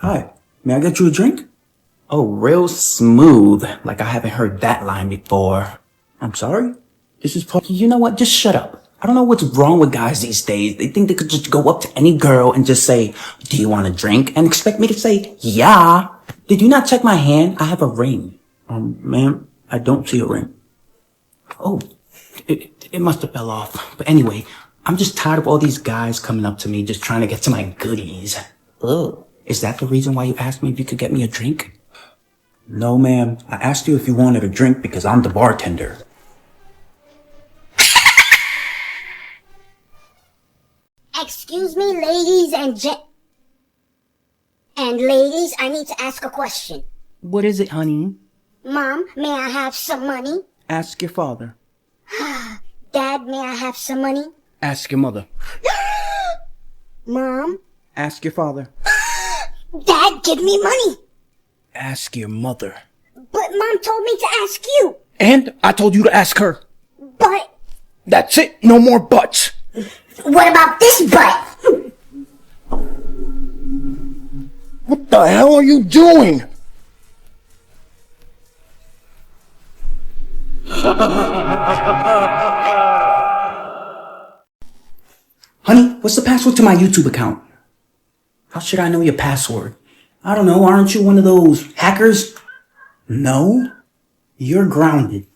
Hi, may I get you a drink? Oh, real smooth, like I haven't heard that line before. I'm sorry? This is you know what, just shut up. I don't know what's wrong with guys these days. They think they could just go up to any girl and just say, do you want a drink? And expect me to say, yeah. Did you not check my hand? I have a ring. Ma'am, I don't see a ring. Oh, it must have fell off. But anyway, I'm just tired of all these guys coming up to me just trying to get to my goodies. Ugh. Is that the reason why you asked me if you could get me a drink? No, ma'am. I asked you if you wanted a drink because I'm the bartender. Excuse me, ladies and ladies, I need to ask a question. What is it, honey? Mom, may I have some money? Ask your father. Dad, may I have some money? Ask your mother. Mom? Ask your father. Dad, give me money. Ask your mother. But Mom told me to ask you. And I told you to ask her. But... That's it. No more buts. What about this butt? What the hell are you doing? Honey, what's the password to my YouTube account? How should I know your password? I don't know, aren't you one of those hackers? No, you're grounded.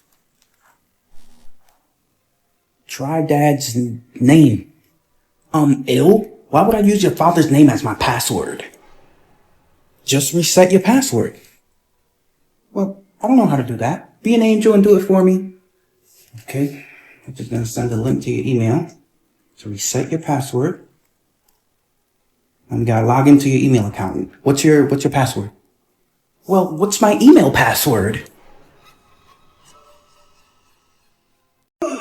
Try Dad's name. Ill? Why would I use your father's name as my password? Just reset your password. Well, I don't know how to do that. Be an angel and do it for me. Okay, I'm just gonna send a link to your email. So reset your password. And you gotta log into your email account. What's your password? Well, what's my email password? What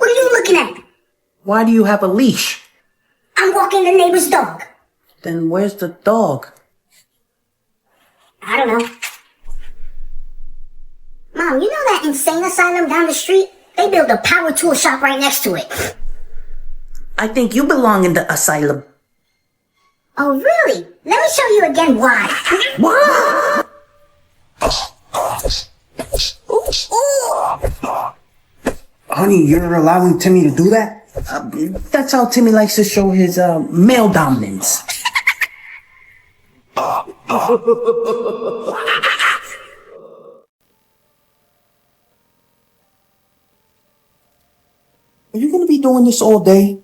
are you looking at? Why do you have a leash? I'm walking the neighbor's dog. Then where's the dog? I don't know. Mom, you know that insane asylum down the street? They built a power tool shop right next to it. I think you belong in the asylum. Oh, really? Let me show you again why. What? Honey, you're allowing Timmy to do that? That's how Timmy likes to show his male dominance. Are you gonna be doing this all day?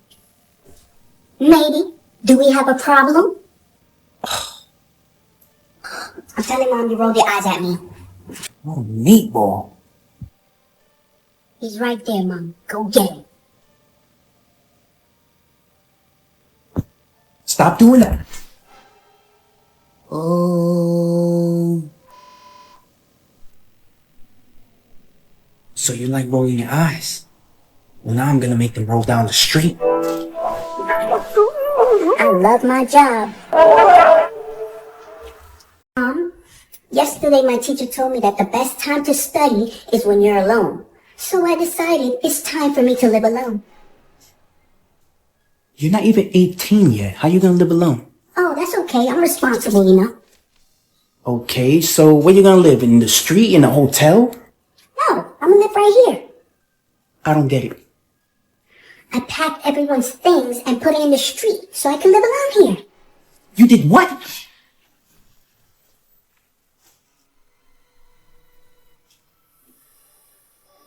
Maybe. Do we have a problem? I'm telling Mom you rolled your eyes at me. Oh, meatball. He's right there, Mom. Go get him. Stop doing that. Oh. So you like rolling your eyes? Well, now I'm gonna make them roll down the street. I love my job. Mom, yesterday my teacher told me that the best time to study is when you're alone. So I decided it's time for me to live alone. You're not even 18 yet. How you gonna live alone? Oh, that's okay. I'm responsible, you know. Okay, so where you gonna live? In the street? In a hotel? No, I'm gonna live right here. I don't get it. I packed everyone's things and put it in the street so I can live alone here. You did what?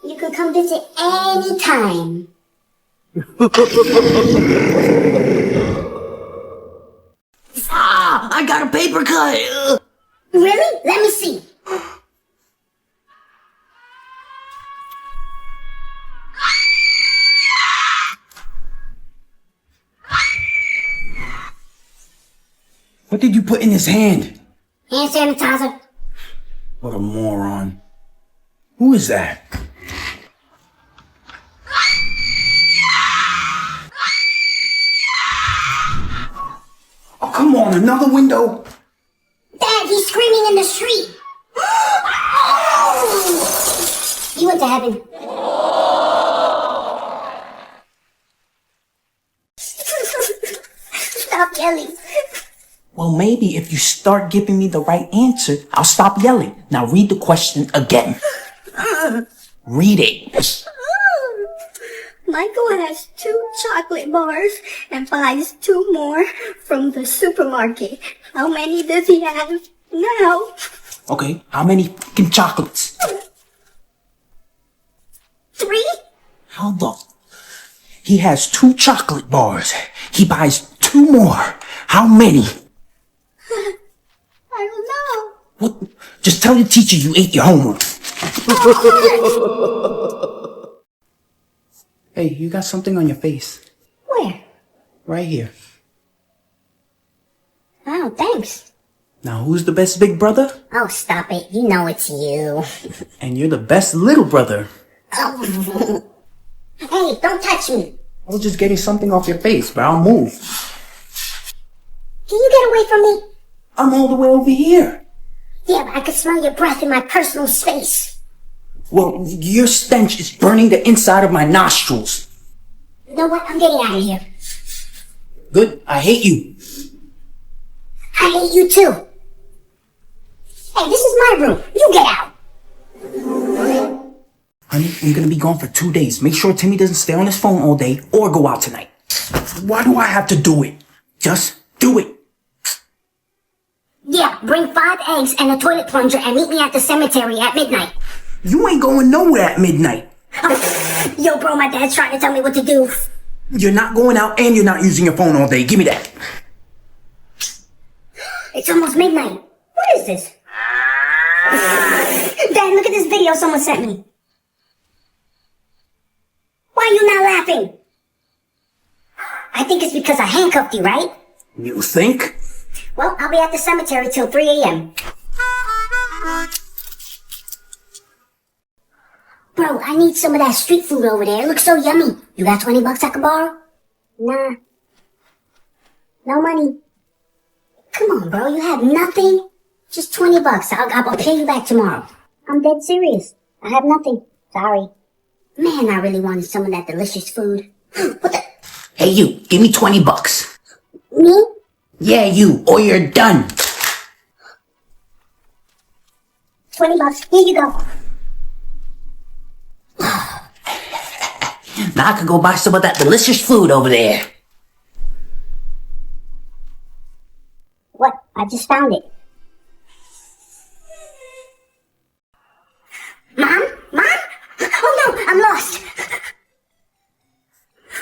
You can come visit anytime. I got a paper cut! Really? Let me see. What did you put in his hand? Hand sanitizer. What a moron. Who is that? Oh, come on, another window? Dad, he's screaming in the street. He went to heaven. Stop yelling. Well, maybe if you start giving me the right answer, I'll stop yelling. Now read the question again. Read it. Michael has 2 chocolate bars and buys 2 more from the supermarket. How many does he have now? Okay, how many fucking chocolates? 3? How the... He has 2 chocolate bars. He buys 2 more. How many? I don't know. What? Just tell your teacher you ate your homework. Hey, you got something on your face. Where? Right here. Oh, thanks. Now, who's the best big brother? Oh, stop it. You know it's you. And you're the best little brother. Oh. Hey, don't touch me. I was just getting something off your face, but I'll move. Can you get away from me? I'm all the way over here. Yeah, but I can smell your breath in my personal space. Well, your stench is burning the inside of my nostrils. You know what? I'm getting out of here. Good, I hate you. I hate you too. Hey, this is my room. You get out. Honey, I'm gonna be gone for 2 days. Make sure Timmy doesn't stay on his phone all day or go out tonight. Why do I have to do it? Just do it. Yeah, bring 5 eggs and a toilet plunger and meet me at the cemetery at midnight. You ain't going nowhere at midnight. Yo, bro, my dad's trying to tell me what to do. You're not going out and you're not using your phone all day. Give me that. It's almost midnight. What is this? Dad, look at this video someone sent me. Why are you not laughing? I think it's because I handcuffed you, right? You think? Well, I'll be at the cemetery till 3 a.m. Bro, I need some of that street food over there. It looks so yummy. You got 20 bucks I can borrow? Nah. No money. Come on, bro. You have nothing? Just 20 bucks. I'll pay you back tomorrow. I'm dead serious. I have nothing. Sorry. Man, I really wanted some of that delicious food. What the? Hey, you. Give me 20 bucks. Me? Yeah, you. Or you're done. 20 bucks. Here you go. Now I can go buy some of that delicious food over there. What? I just found it. Mom? Mom? Oh no, I'm lost.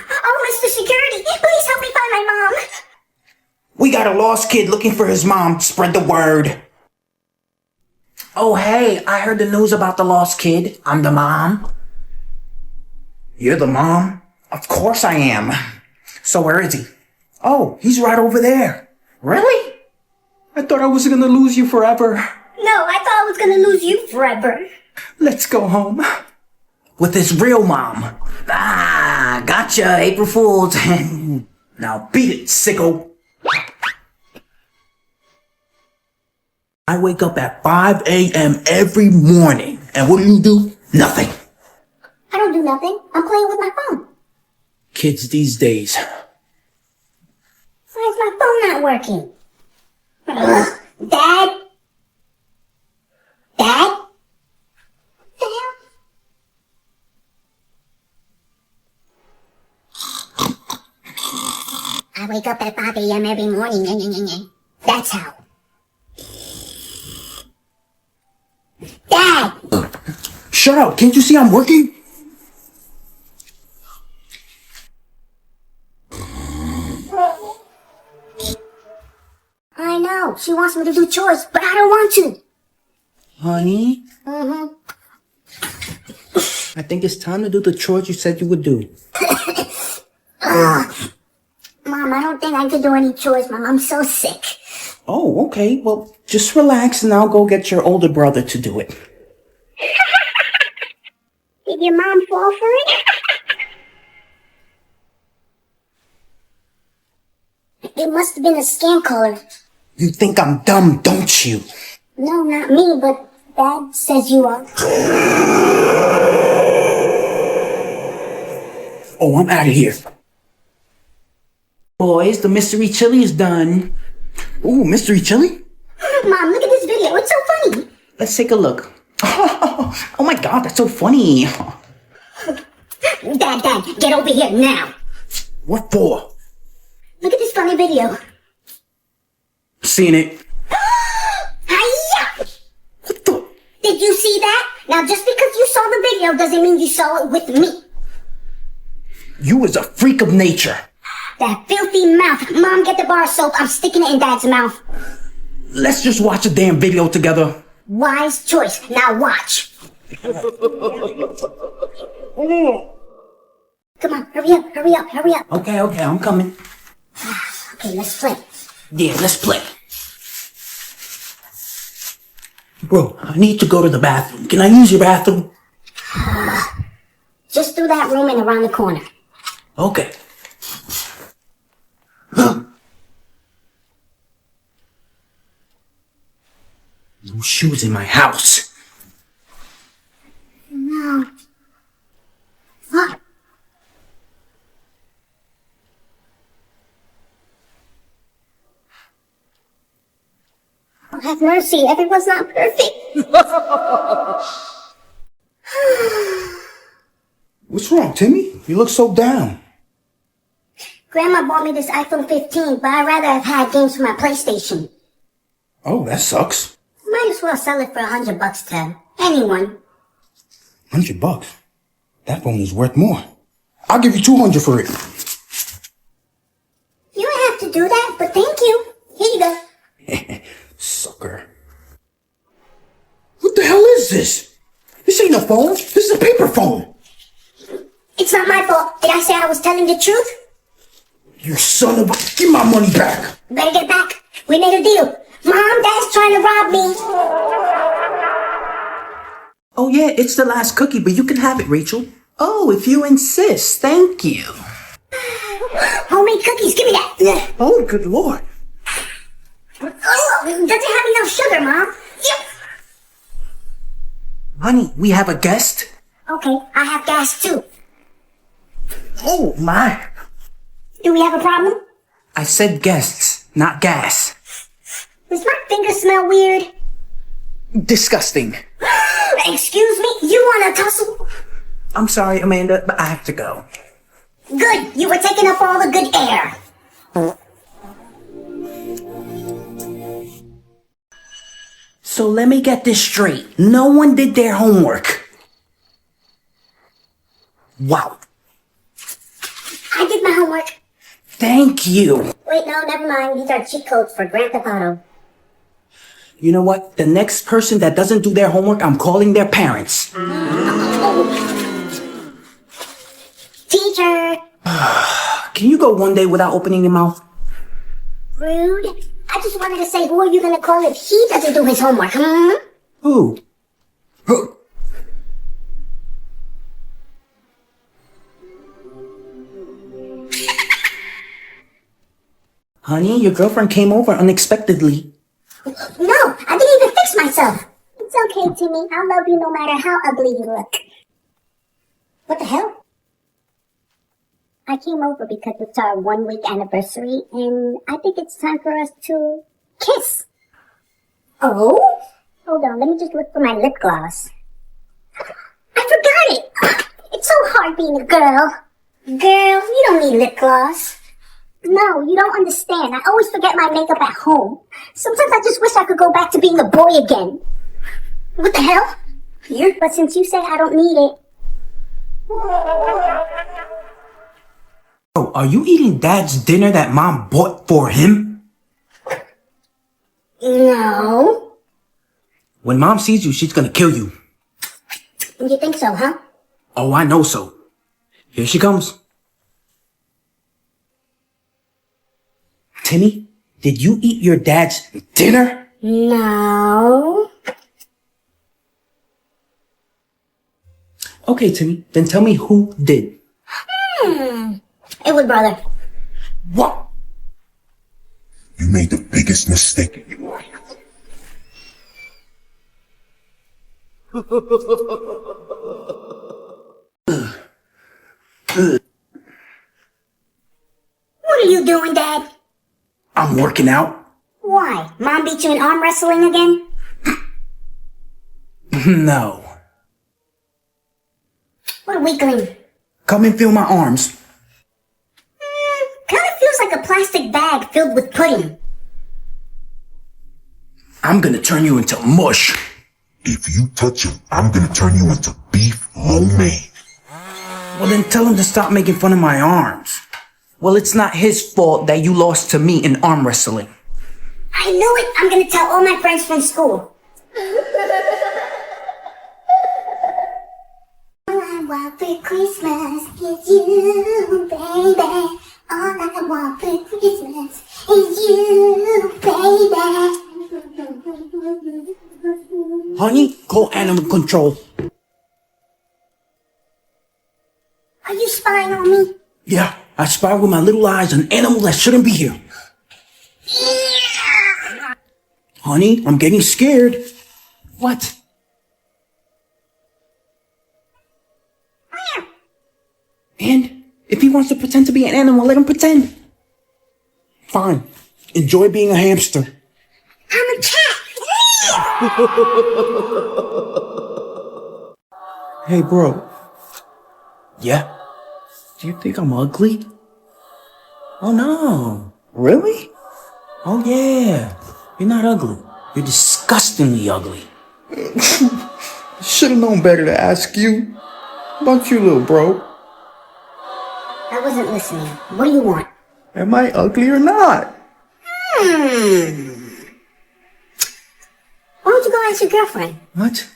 Oh, Mr. Security, please help me find my mom. We got a lost kid looking for his mom. Spread the word. Oh, hey, I heard the news about the lost kid. I'm the mom. You're the mom? Of course I am. So where is he? Oh, he's right over there. Really? I thought I was gonna lose you forever. No, I thought I was gonna lose you forever. Let's go home. With his real mom. Ah, gotcha, April Fools. Now beat it, sicko. I wake up at 5 a.m. every morning. And what do? Nothing. I don't do nothing. I'm playing with my phone. Kids these days. Why is my phone not working? Ugh. Dad? Dad? What the hell? I wake up at 5 a.m. every morning. That's how. Dad! Shut up. Can't you see I'm working? I know. She wants me to do chores, but I don't want to. Honey? Mm-hmm. I think it's time to do the chores you said you would do. Mom, I don't think I can do any chores, Mom. I'm so sick. Oh, okay. Well, just relax and I'll go get your older brother to do it. Did your mom fall for it? It must have been a scam caller. You think I'm dumb, don't you? No, not me, but Dad says you are. Oh, I'm out of here. Boys, the mystery chili is done. Ooh, mystery chili? Mom, look at this video. It's so funny. Let's take a look. Oh my god, that's so funny. Dad, get over here now. What for? Look at this funny video. Seen it. Hiya! What the? Did you see that? Now, just because you saw the video doesn't mean you saw it with me. You was a freak of nature. That filthy mouth. Mom, get the bar of soap. I'm sticking it in Dad's mouth. Let's just watch the damn video together. Wise choice. Now watch. Come on, hurry up. Okay, I'm coming. Okay, let's play. Yeah, let's play. Bro, I need to go to the bathroom. Can I use your bathroom? Just through that room and around the corner. Okay. No shoes in my house. No. What? Oh, have mercy. Everyone's not perfect. What's wrong, Timmy? You look so down. Grandma bought me this iPhone 15, but I'd rather have had games for my PlayStation. Oh, that sucks. Might as well sell it for $100 to anyone. $100? That phone is worth more. I'll give you $200 for it. You don't have to do that, but thank you. Here you go. Sucker. What the hell is this? This ain't a phone. This is a paper phone. It's not my fault. Did I say I was telling the truth? You son of a... Give my money back. Better get back. We made a deal. Mom, Dad's trying to rob me. Oh yeah, it's the last cookie, but you can have it, Rachel. Oh, if you insist. Thank you. Homemade cookies. Give me that. Oh, good lord. Oh, does it have enough sugar, Mom? Yep. Honey, we have a guest. Okay, I have gas too. Oh my. Do we have a problem? I said guests, not gas. Does my finger smell weird? Disgusting. Excuse me? You want to tussle? I'm sorry, Amanda, but I have to go. Good. You were taking up all the good air. So let me get this straight. No one did their homework. Wow. I did my homework. Thank you. Wait, no, never mind. These are cheat codes for Grand Theft Auto. You know what? The next person that doesn't do their homework, I'm calling their parents. Teacher. Can you go one day without opening your mouth? Rude. I just wanted to say, who are you going to call if he doesn't do his homework, Who? Honey, your girlfriend came over unexpectedly. No, I didn't even fix myself. It's okay, Timmy. I'll love you no matter how ugly you look. What the hell? I came over because it's our 1-week anniversary, and I think it's time for us to kiss. Oh? Hold on, let me just look for my lip gloss. I forgot it! It's so hard being a girl. Girl, you don't need lip gloss. No, you don't understand. I always forget my makeup at home. Sometimes I just wish I could go back to being a boy again. What the hell? Here? But since you say I don't need it. Oh, are you eating Dad's dinner that Mom bought for him? No. When Mom sees you, she's gonna kill you. You think so, huh? Oh, I know so. Here she comes. Timmy, did you eat your dad's dinner? No. Okay, Timmy, then tell me who did. It was brother. What? You made the biggest mistake in your life. What are you doing, Dad? I'm working out. Why? Mom beat you in arm wrestling again? No. What a weakling. Come and feel my arms. Kinda feels like a plastic bag filled with pudding. I'm gonna turn you into mush. If you touch him, I'm gonna turn you into beef lo mein. Well, then tell him to stop making fun of my arms. Well, it's not his fault that you lost to me in arm wrestling. I knew it! I'm gonna tell all my friends from school. All I want for Christmas is you, baby. All I want for Christmas is you, baby. Honey, call animal control. Are you spying on me? Yeah, I spy with my little eyes an animal that shouldn't be here. Honey, I'm getting scared. What? And if he wants to pretend to be an animal, let him pretend. Fine. Enjoy being a hamster. I'm a cat! Hey, bro. Yeah? Do you think I'm ugly? Oh, no. Really? Oh, yeah. You're not ugly. You're disgustingly ugly. Should've known better to ask you. How about you, little bro? I wasn't listening. What do you want? Am I ugly or not? Why don't you go ask your girlfriend? What?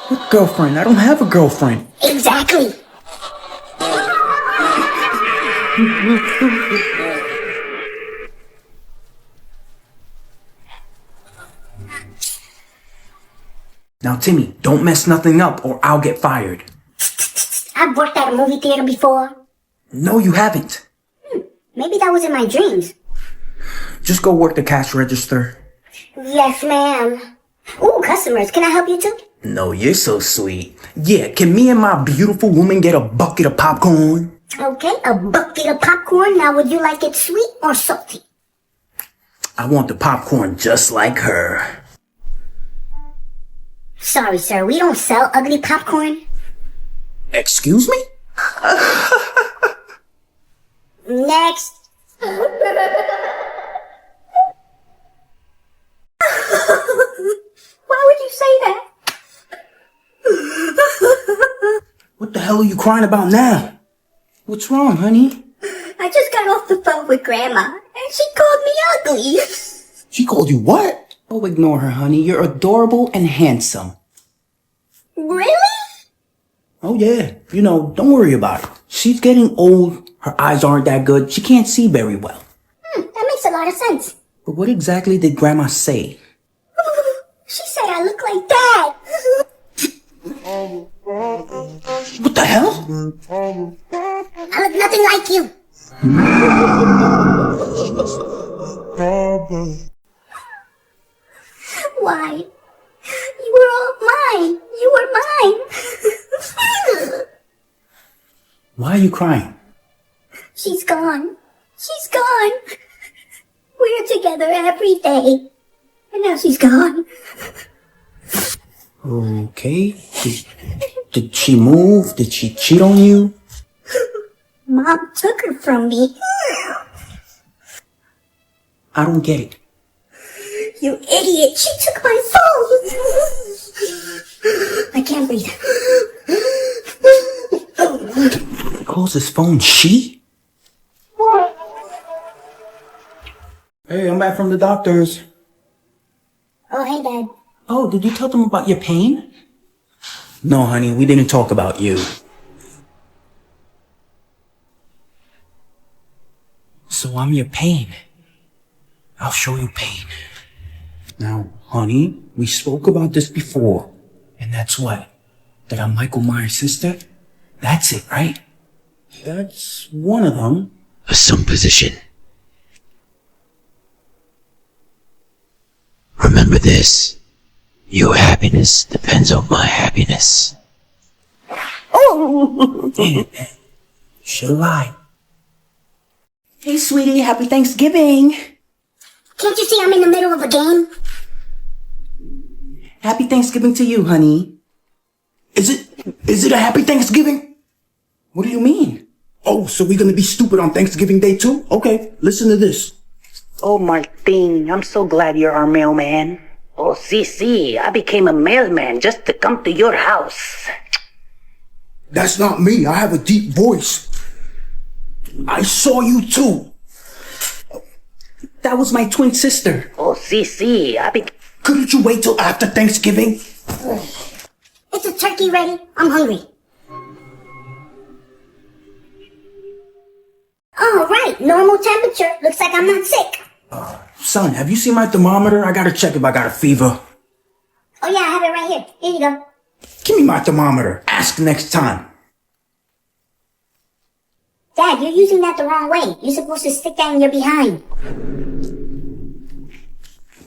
What girlfriend? I don't have a girlfriend. Exactly! Now, Timmy, don't mess nothing up or I'll get fired. I've worked at a movie theater before. No, you haven't. Maybe that was in my dreams. Just go work the cash register. Yes, ma'am. Ooh, customers, can I help you too? No, you're so sweet. Yeah, can me and my beautiful woman get a bucket of popcorn? Okay, a bucket of popcorn. Now, would you like it sweet or salty? I want the popcorn just like her. Sorry, sir, we don't sell ugly popcorn. Excuse me? Next. Why would you say that? What the hell are you crying about now? What's wrong, honey? I just got off the phone with Grandma, and she called me ugly. She called you what? Oh, ignore her, honey. You're adorable and handsome. Really? Oh, yeah. You know, don't worry about it. She's getting old. Her eyes aren't that good. She can't see very well. That makes a lot of sense. But what exactly did Grandma say? She said I look like Dad. What the hell? I look nothing like you. Why? You were all mine. You were mine. Why are you crying? She's gone. She's gone. We're together every day. And now she's gone. Okay. Did she move? Did she cheat on you? Mom took her from me. I don't get it. You idiot. She took my phone. I can't breathe. He calls his phone she? Hey, I'm back from the doctor's. Oh, hey, Dad. Oh, did you tell them about your pain? No, honey, we didn't talk about you. So I'm your pain. I'll show you pain. Now, honey, we spoke about this before. And that's what? That I'm Michael Myers' sister? That's it, right? That's one of them. Assume position. Remember this. Your happiness depends on my happiness. Oh! Damn, should've lied. Hey, sweetie, happy Thanksgiving. Can't you see I'm in the middle of a game? Happy Thanksgiving to you, honey. Is it a happy Thanksgiving? What do you mean? Oh, so we're gonna be stupid on Thanksgiving Day too? Okay, listen to this. Oh, Martin, I'm so glad you're our mailman. Oh, see, I became a mailman just to come to your house. That's not me. I have a deep voice. I saw you too. That was my twin sister. Oh, see, Couldn't you wait till after Thanksgiving? Is the turkey ready? I'm hungry. All right, normal temperature. Looks like I'm not sick. Son, have you seen my thermometer? I gotta check if I got a fever. Oh yeah, I have it right here. Here you go. Give me my thermometer. Ask next time. Dad, you're using that the wrong way. You're supposed to stick that in your behind.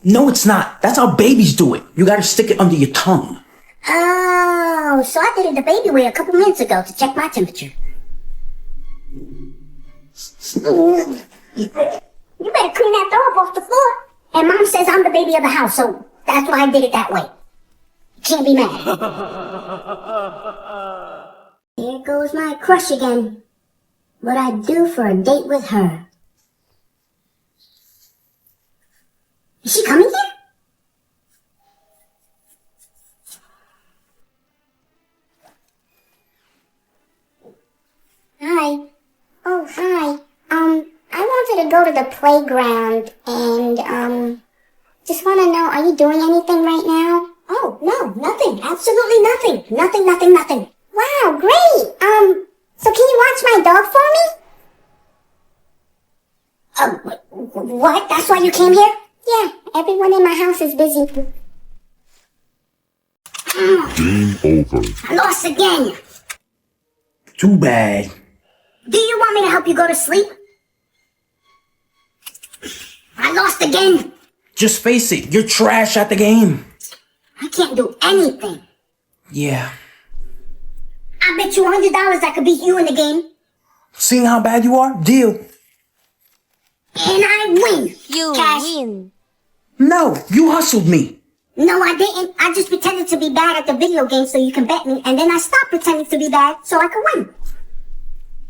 No, it's not. That's how babies do it. You gotta stick it under your tongue. Oh, so I did it the baby way a couple minutes ago to check my temperature. You better clean that door off the floor. And Mom says I'm the baby of the house, so that's why I did it that way. You can't be mad. Here goes my crush again. What I'd do for a date with her. Is she coming here? Hi. Oh, hi. I wanted to go to the playground and, just want to know, are you doing anything right now? Oh, no, nothing. Absolutely nothing. Nothing. Wow, great. So can you watch my dog for me? What? That's why you came here? Yeah, everyone in my house is busy. Game over. I lost again. Too bad. Do you want me to help you go to sleep? I lost again. Just face it, you're trash at the game. I can't do anything. Yeah. I bet you $100 I could beat you in the game. Seeing how bad you are? Deal. And I win. You Cash. win. No, you hustled me. No, I didn't. I just pretended to be bad at the video game so you can bet me, and then I stopped pretending to be bad so I could win.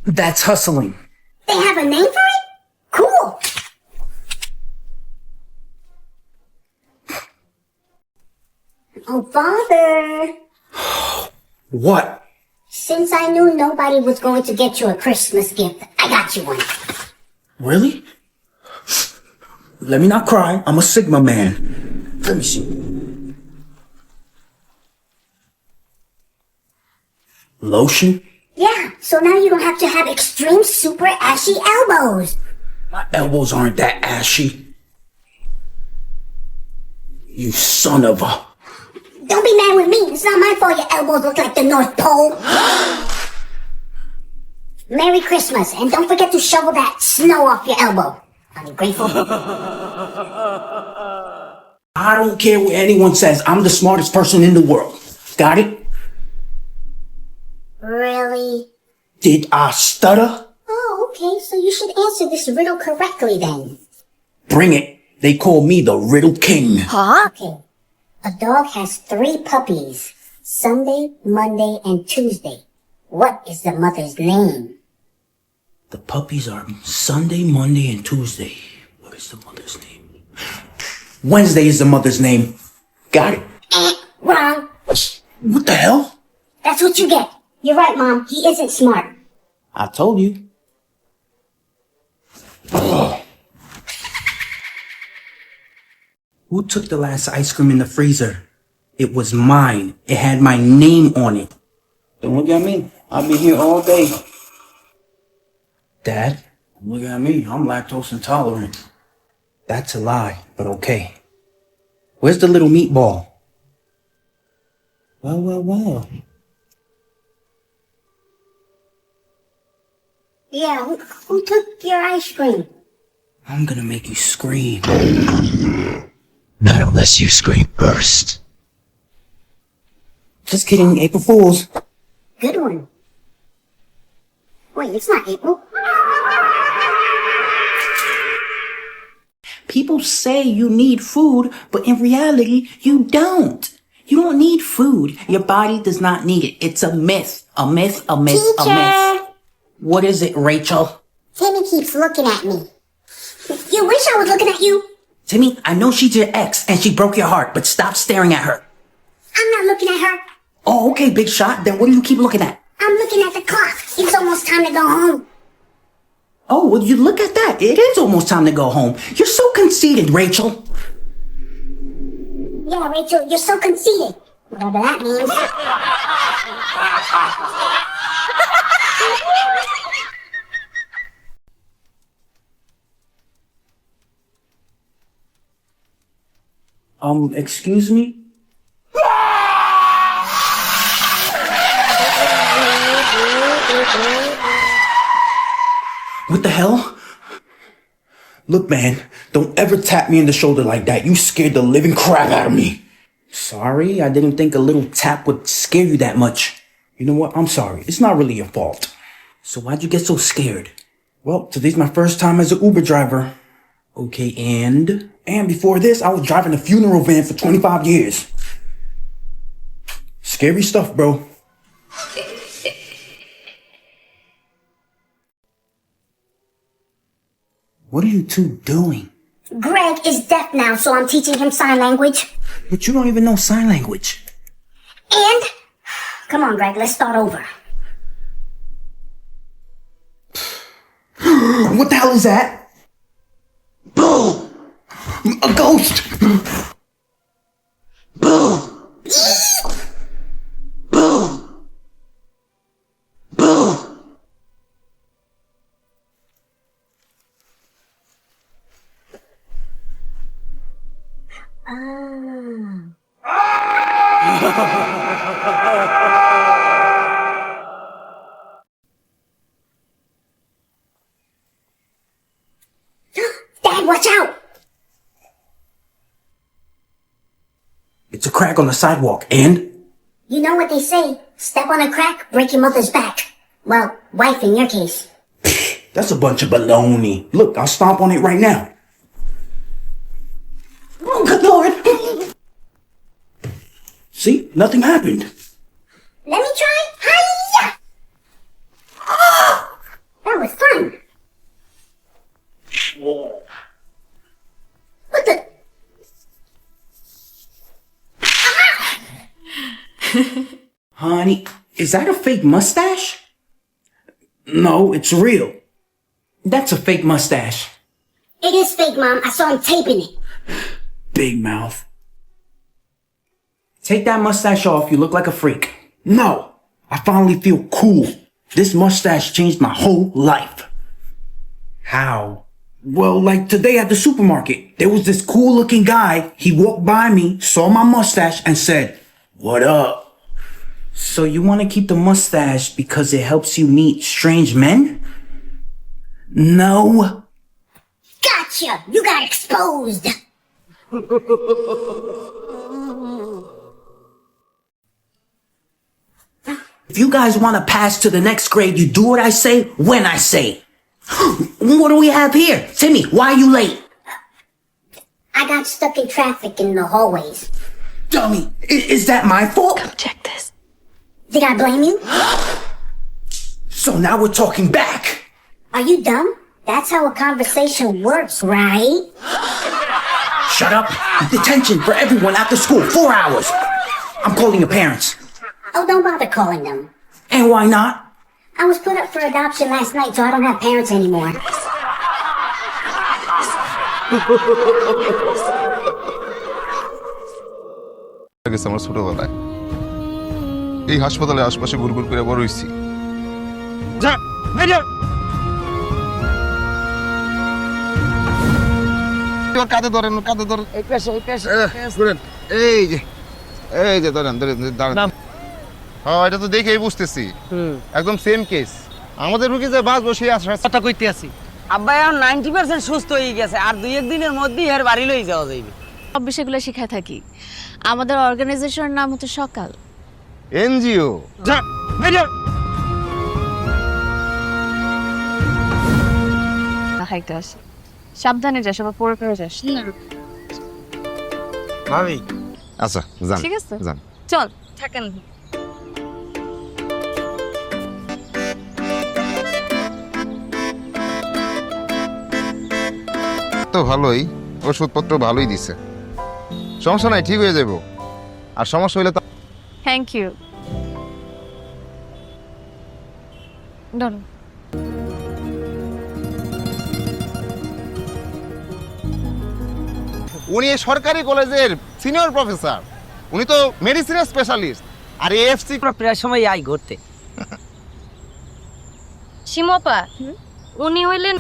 That's hustling. They have a name for it? Cool. Oh, Father. What? Since I knew nobody was going to get you a Christmas gift, I got you one. Really? Let me not cry. I'm a Sigma man. Let me see. Lotion? Yeah, so now you don't have to have extreme super ashy elbows. My elbows aren't that ashy. You son of a... Don't be mad with me. It's not my fault your elbows look like the North Pole. Merry Christmas, and don't forget to shovel that snow off your elbow. Ungrateful. I don't care what anyone says. I'm the smartest person in the world. Got it? Really? Did I stutter? Oh, okay, so you should answer this riddle correctly then. Bring it. They call me the Riddle King. Huh? Okay. A dog has 3 puppies. Sunday, Monday, and Tuesday. What is the mother's name? The puppies are Sunday, Monday, and Tuesday. What is the mother's name? Wednesday is the mother's name. Got it. Wrong. What the hell? That's what you get. You're right, Mom. He isn't smart. I told you. Ugh. Who took the last ice cream in the freezer? It was mine. It had my name on it. Don't look at me. I'll be here all day. Dad, look at me. I'm lactose intolerant. That's a lie, but okay. Where's the little meatball? Well. Yeah, who took your ice cream? I'm gonna make you scream. Not unless you scream first. Just kidding, April Fools. Good one. Wait, it's not April. People say you need food, but in reality, you don't. You don't need food. Your body does not need it. It's a myth. A myth, a myth, a myth. What is it, Rachel? Timmy keeps looking at me. You wish I was looking at you. Timmy, I know she's your ex and she broke your heart, but stop staring at her. I'm not looking at her. Oh, okay, big shot. Then what do you keep looking at? I'm looking at the clock. It's almost time to go home. Oh, well, you look at that. It is almost time to go home. You're so conceited, Rachel. Yeah, Rachel, you're so conceited. Whatever that means. Excuse me? What the hell? Look, man, don't ever tap me in the shoulder like that. You scared the living crap out of me. Sorry, I didn't think a little tap would scare you that much. You know what? I'm sorry. It's not really your fault. So why'd you get so scared? Well, today's my first time as an Uber driver. Okay, and before this, I was driving a funeral van for 25 years. Scary stuff, bro. What are you two doing? Greg is deaf now, so I'm teaching him sign language. But you don't even know sign language. And? Come on, Greg, let's start over. What the hell is that? Boom! A ghost! Boom! Boom! Boom! Dad, watch out! It's a crack on the sidewalk, and? You know what they say, step on a crack, break your mother's back. Well, wife in your case. That's a bunch of baloney. Look, I'll stomp on it right now. Oh, good Lord! See? Nothing happened. Let me try. Hiya! Ah! That was fun. What the? Honey, is that a fake mustache? No, it's real. That's a fake mustache. It is fake, Mom. I saw him taping it. Big mouth. Take that mustache off, you look like a freak. No, I finally feel cool. This mustache changed my whole life. How? Well, like today at the supermarket, there was this cool looking guy. He walked by me, saw my mustache, and said, "What up?" So you want to keep the mustache because it helps you meet strange men? No. Gotcha! You got exposed! If you guys want to pass to the next grade, you do what I say when I say. What do we have here? Timmy, why are you late? I got stuck in traffic in the hallways. Dummy, is that my fault? Come check this. Did I blame you? So now we're talking back. Are you dumb? That's how a conversation works, right? Shut up. Detention for everyone after school. 4 hours. I'm calling your parents. Oh, don't bother calling them. And why not? I was put up for adoption last night, so I don't have parents anymore. গেছে আমার ছোটবেলায় এই হাসপাতালের আশপাশে ঘুরঘুর করে বড় হইছি কাঁধে ধরেন এই যে ধরেন হ্যাঁ এটা তো দেখেই বুঝতেছি একদম সেম কেস আমাদের রুগী যে বাঁচবো সেই আশা কথা কইতে আছি আব্বা এখন 90% সুস্থ হয়ে গেছে আর 2-1 দিনের মধ্যেই এর বাড়ি লই যাওয়া যাইবে সব বিষয়গুলো শেখায় থাকি আমাদের অর্গানাইজেশনের নাম হচ্ছে সকাল এনজিও হাইটা আসে সাবধানে যাস, আবার পড়ে পড়ে যাস না। ভাবি আচ্ছা যান, ঠিক আছে যান। চল থাকেন। তো ভালোই, ওষুধপত্র ভালোই দিছে, সমস্যা নাই, ঠিক হয়ে যাবো। আর সমস্যা হইলে তো থ্যাংক ইউ। ডন। উনি এই সরকারি কলেজের সিনিয়র প্রফেসর, উনি তো মেডিসিনের স্পেশালিস্ট। আর এএফসি প্রায় সময় আই ঘুরতে। সীমপা, উনি হইলেন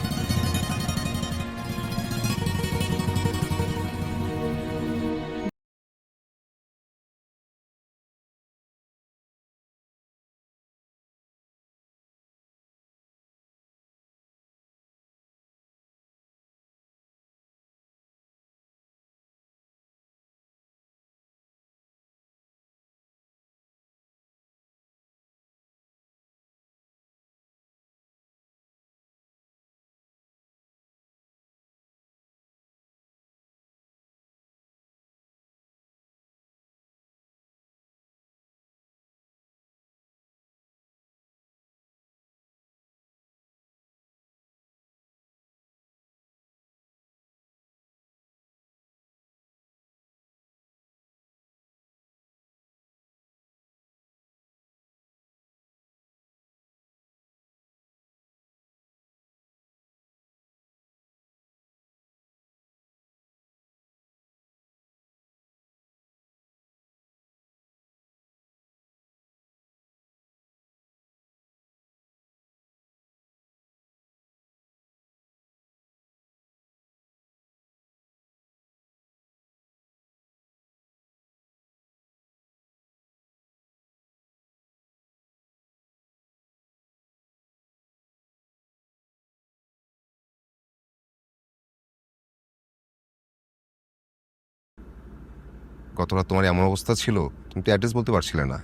গত রাত তোমার এমন অবস্থা ছিল, তুমি তো অ্যাড্রেস বলতে পারছিলে না।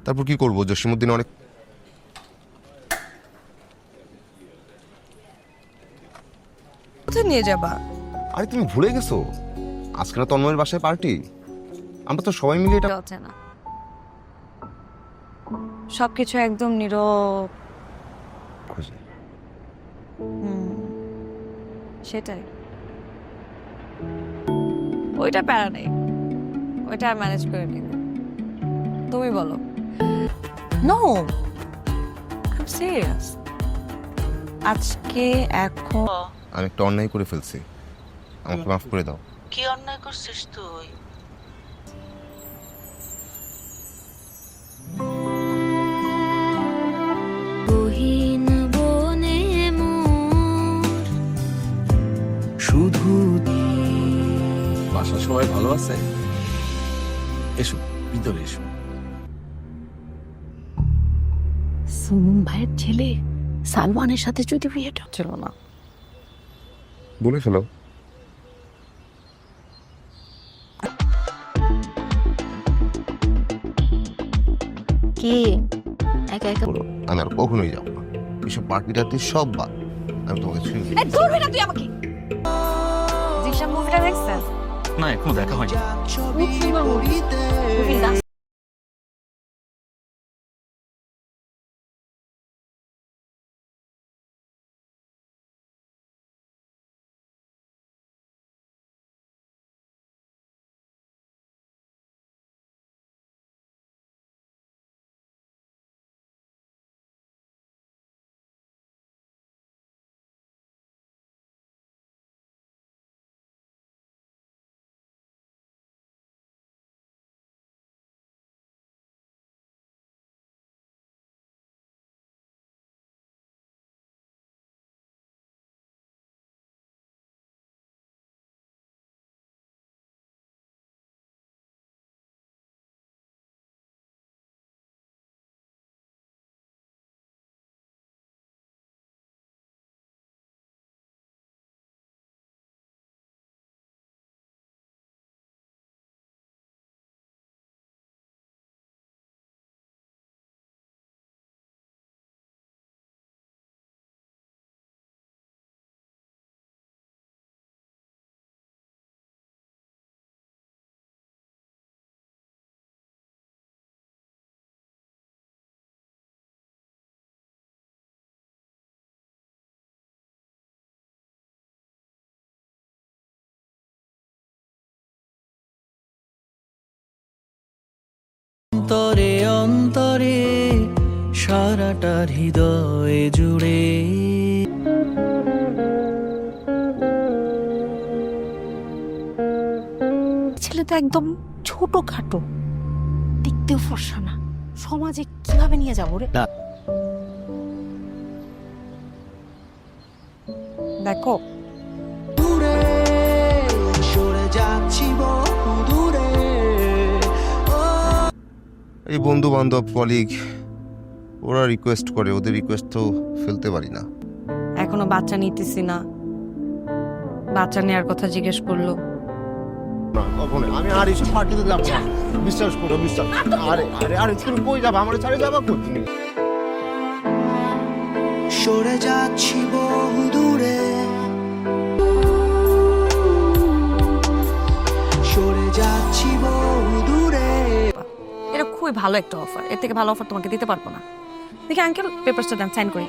তারপর কি করবো, জসিমউদ্দিন অনেক কোথায় নিয়ে যাবা? আরে তুমি ভুলে গেছো, আজকে না তন্ময়ের বাসায় পার্টি, আমরা তো সবাই মিলে এটা চলছে না, সবকিছু একদম নীরব। খুঁজে। সেটাই, ওইটা প্যারা নেই, ওইটা আর ম্যানেজ করে নিবে। তুমি বলো। No, I am serious. আজকে এখন আমি একটা অন্যায় করে ফেলছি, আমাকে মাফ করে দাও। কি অন্যায় করছিস তুই? শুধু বাসার সবাই ভালো আছে? এসো ভিতরে এসো। সুমন ভাইয়ের ছেলে সালমানের সাথে যদি বিয়েটা ছিল না। বলে ফেলো। কি একা একা আমি আর কখনোই যাবো না, এসব পার্টি টার্টি সব বাদ। আমি তোমাকে ছুঁয়ে এই দূর হয়ে না তুই আমাকে। জিশা মুভিটা দেখছেন? না এখনো দেখা হয়নি। মুভি সারাটা হৃদয় জুড়ে। ছেলে তো একদম ছোটখাটো, দেখতেও ফর্সা না, সমাজে কিভাবে নিয়ে যাবো রে? দেখো দূরে সরে যাচ্ছি বহু দূরে। এই বন্ধু বান্ধব কলিগ ওরা রিকোয়েস্ট করে, ওদের রিকোয়েস্ট তো ফেলতে পারি না। এখনো বাচ্চা নিতেছি না, বাচ্চা নেওয়ার কথা জিজ্ঞেস করলো। না কখনো আমি আর এসব পার্টিতে যাব না, বিশ্বাস করো বিশ্বাস। আরে আরে আরে তুমি কই যাবা, আমার ছেড়ে যাবা কই? সরে যাচ্ছি বহু দূরে, সরে যাচ্ছি বহু দূরে। এটা খুবই ভালো একটা অফার, এর থেকে ভালো অফার তোমাকে দিতে পারবো না। দেখি আঙ্কেল পেপারসটা দেন, সাইন করি।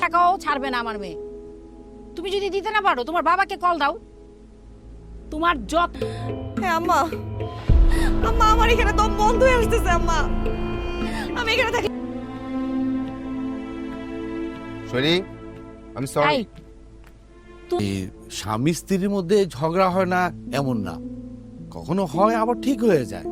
টাকাও ছাড়বে না আমার মেয়ে। তুমি যদি দিতে না পারো তোমার বাবাকে কল দাও। তোমার যত হ্যাঁ আম্মা, আম্মা আমার এখানে দম বন্ধ হয়ে আসতেছে আম্মা, আমি এখানে থাকি। সরি, আমি সরি। স্বামী স্ত্রীর মধ্যে ঝগড়া হয় না এমন না, কখনো হয় আবার ঠিক হয়ে যায়।